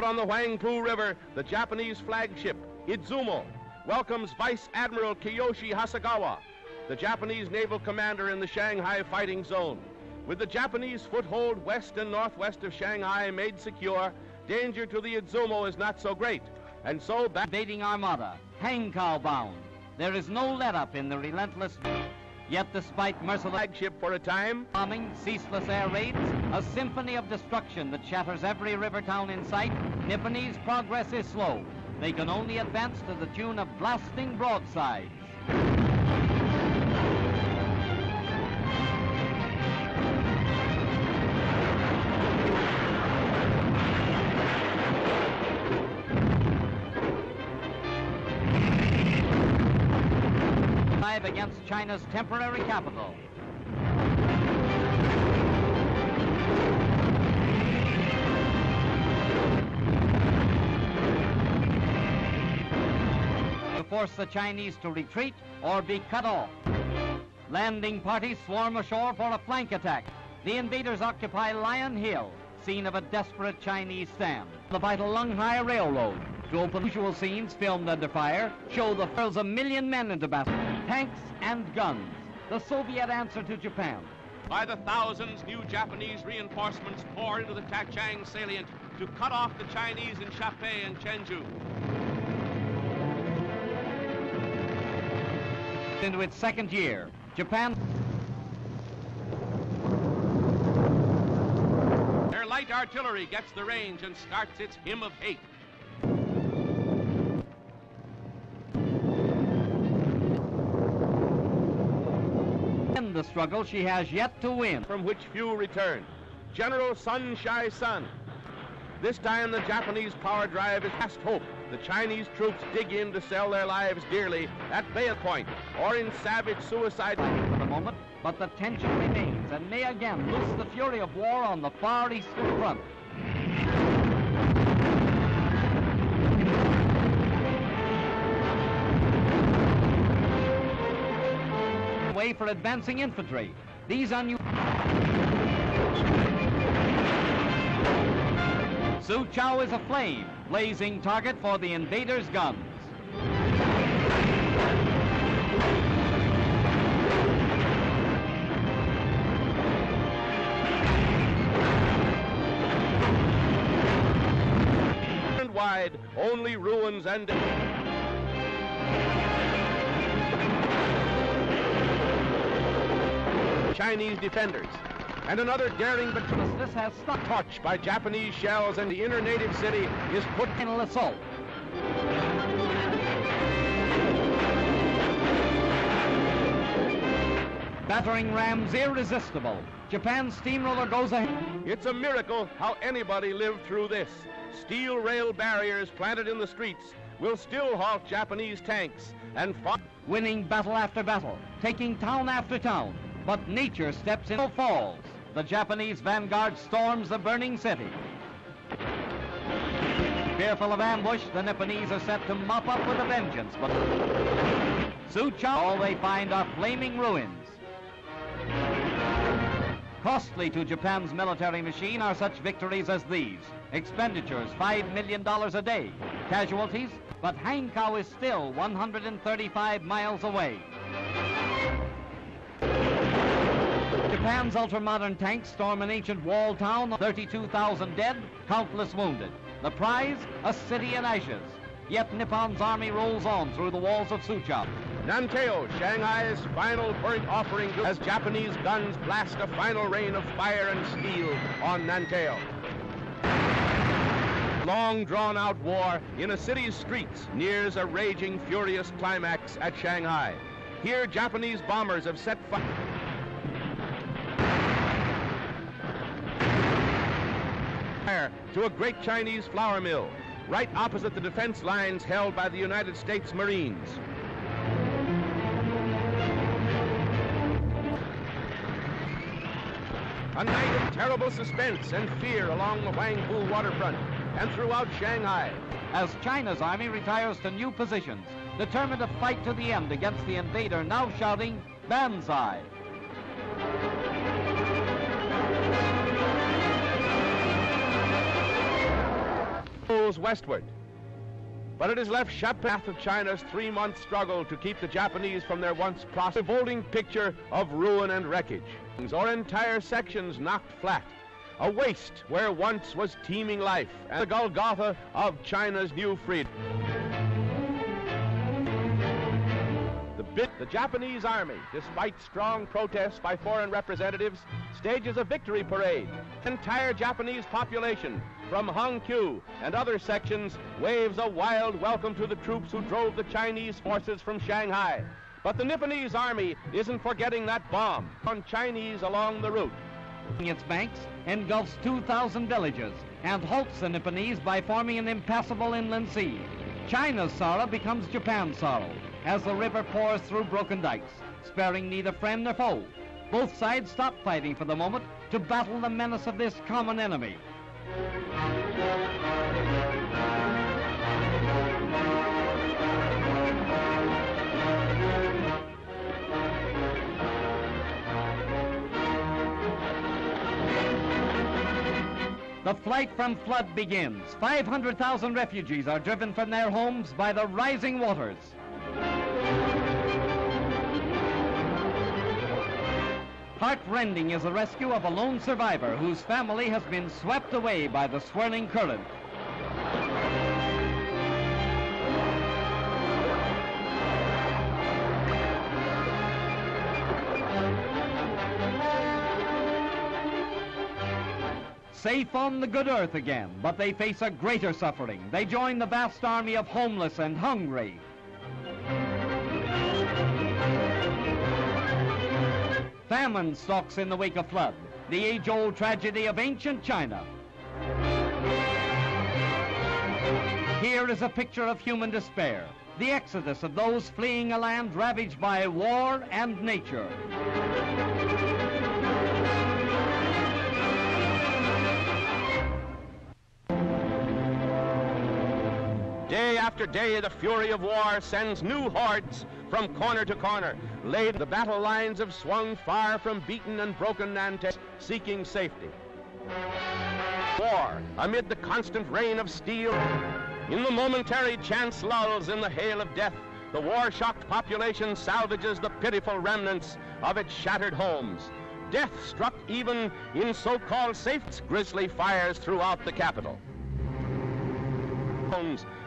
Out on the Huangpu River, the Japanese flagship, Idzumo, welcomes Vice Admiral Kiyoshi Hasegawa, the Japanese naval commander in the Shanghai fighting zone. With the Japanese foothold west and northwest of Shanghai made secure, danger to the Idzumo is not so great. And so invading armada, Hankow bound. There is no let-up in the relentless. Yet despite merciless flagship for a time, bombing, ceaseless air raids, a symphony of destruction that shatters every river town in sight, Nipponese progress is slow. They can only advance to the tune of blasting broadsides. Against China's temporary capital. To force the Chinese to retreat or be cut off. Landing parties swarm ashore for a flank attack. The invaders occupy Lion Hill, scene of a desperate Chinese stand. The vital Lunghai Railroad. To open usual scenes filmed under fire, show the hurls a million men into battle. Tanks and guns, the Soviet answer to Japan. By the thousands, new Japanese reinforcements pour into the Tachang salient to cut off the Chinese in Shapei and Chenju. Into its second year, Japan. Their light artillery gets the range and starts its hymn of hate. In the struggle she has yet to win, from which few return. General Sun Shai-sun. This time the Japanese power drive is last hope. The Chinese troops dig in to sell their lives dearly at Bay Point or in savage suicide. For the moment, but the tension remains and may again loose the fury of war on the far eastern front. Way for advancing infantry. These Su Chao is aflame, blazing target for the invaders' guns. And wide, only ruins and Chinese defenders. And another daring but this has stuck touched by Japanese shells, and the inner native city is put in an assault. Battering rams irresistible. Japan's steamroller goes ahead. It's a miracle how anybody lived through this. Steel rail barriers planted in the streets will still halt Japanese tanks and winning battle after battle, taking town after town. But nature steps in and falls. The Japanese vanguard storms the burning city. Fearful of ambush, the Nipponese are set to mop up with a vengeance, but Su Chao, all they find are flaming ruins. Costly to Japan's military machine are such victories as these. Expenditures, $5 million a day. Casualties, but Hankow is still 135 miles away. Japan's ultra-modern tanks storm an ancient walled town, 32,000 dead, countless wounded. The prize, a city in ashes. Yet Nippon's army rolls on through the walls of Su Chao. Nanteo, Shanghai's final burnt offering as Japanese guns blast a final rain of fire and steel on Nanteo. Long drawn-out war in a city's streets nears a raging, furious climax at Shanghai. Here, Japanese bombers have set fire to a great Chinese flour mill, right opposite the defense lines held by the United States Marines. A night of terrible suspense and fear along the Huangpu waterfront and throughout Shanghai. As China's army retires to new positions, determined to fight to the end against the invader, now shouting, Banzai! flows westward. But it has left path of China's 3-month struggle to keep the Japanese from their once revolting picture of ruin and wreckage, or entire sections knocked flat, a waste where once was teeming life, and the Golgotha of China's new freedom. The Japanese army, despite strong protests by foreign representatives, stages a victory parade. The entire Japanese population, from Hangzhou and other sections, waves a wild welcome to the troops who drove the Chinese forces from Shanghai. But the Nipponese army isn't forgetting that bomb on Chinese along the route. Its banks engulfs 2,000 villages and halts the Nipponese by forming an impassable inland sea. China's sorrow becomes Japan's sorrow as the river pours through broken dikes, sparing neither friend nor foe. Both sides stop fighting for the moment to battle the menace of this common enemy. The flight from flood begins. 500,000 refugees are driven from their homes by the rising waters. Heartrending is the rescue of a lone survivor whose family has been swept away by the swirling current. Safe on the good earth again, but they face a greater suffering. They join the vast army of homeless and hungry. Famine stalks in the wake of flood, the age-old tragedy of ancient China. Here is a picture of human despair, the exodus of those fleeing a land ravaged by war and nature. Day after day, the fury of war sends new hordes from corner to corner. The battle lines have swung far from beaten and broken Nantes, seeking safety. War, amid the constant rain of steel, in the momentary chance lulls in the hail of death, the war-shocked population salvages the pitiful remnants of its shattered homes. Death struck even in so-called safe grisly fires throughout the capital,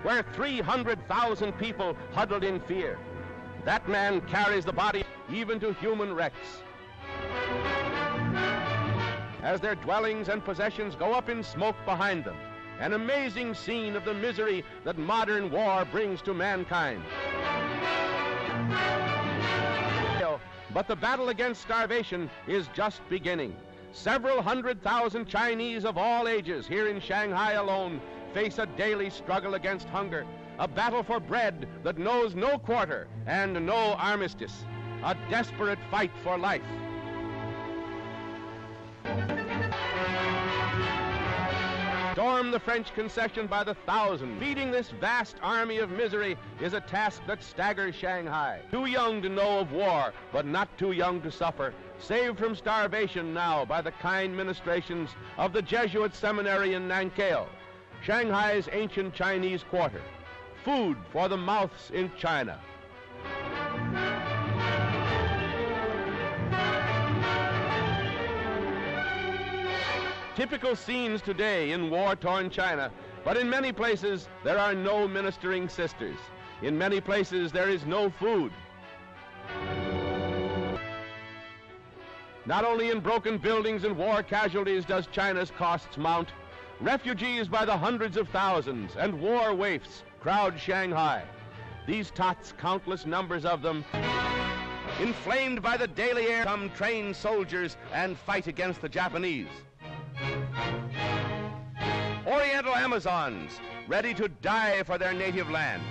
where 300,000 people huddled in fear. That man carries the body even to human wrecks. As their dwellings and possessions go up in smoke behind them, an amazing scene of the misery that modern war brings to mankind. But the battle against starvation is just beginning. Several 100,000 Chinese of all ages here in Shanghai alone face a daily struggle against hunger, a battle for bread that knows no quarter and no armistice, a desperate fight for life. Storm the French concession by the thousand. Feeding this vast army of misery is a task that staggers Shanghai. Too young to know of war, but not too young to suffer. Saved from starvation now by the kind ministrations of the Jesuit seminary in Nanking, Shanghai's ancient Chinese quarter. Food for the mouths in China. Typical scenes today in war-torn China, but in many places there are no ministering sisters. In many places there is no food. Not only in broken buildings and war casualties does China's costs mount. Refugees by the hundreds of thousands and war waifs crowd Shanghai. These tots, countless numbers of them, inflamed by the daily air, come trained soldiers and fight against the Japanese. Oriental Amazons, ready to die for their native land.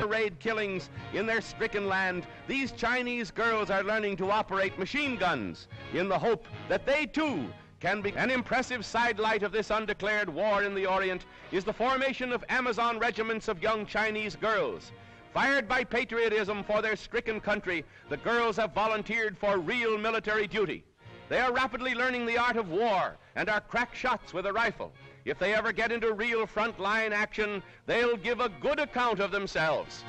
Raid killings in their stricken land, these Chinese girls are learning to operate machine guns in the hope that they too can be. An impressive sidelight of this undeclared war in the Orient is the formation of Amazon regiments of young Chinese girls. Fired by patriotism for their stricken country, the girls have volunteered for real military duty. They are rapidly learning the art of war and are crack shots with a rifle. If they ever get into real front-line action, they'll give a good account of themselves.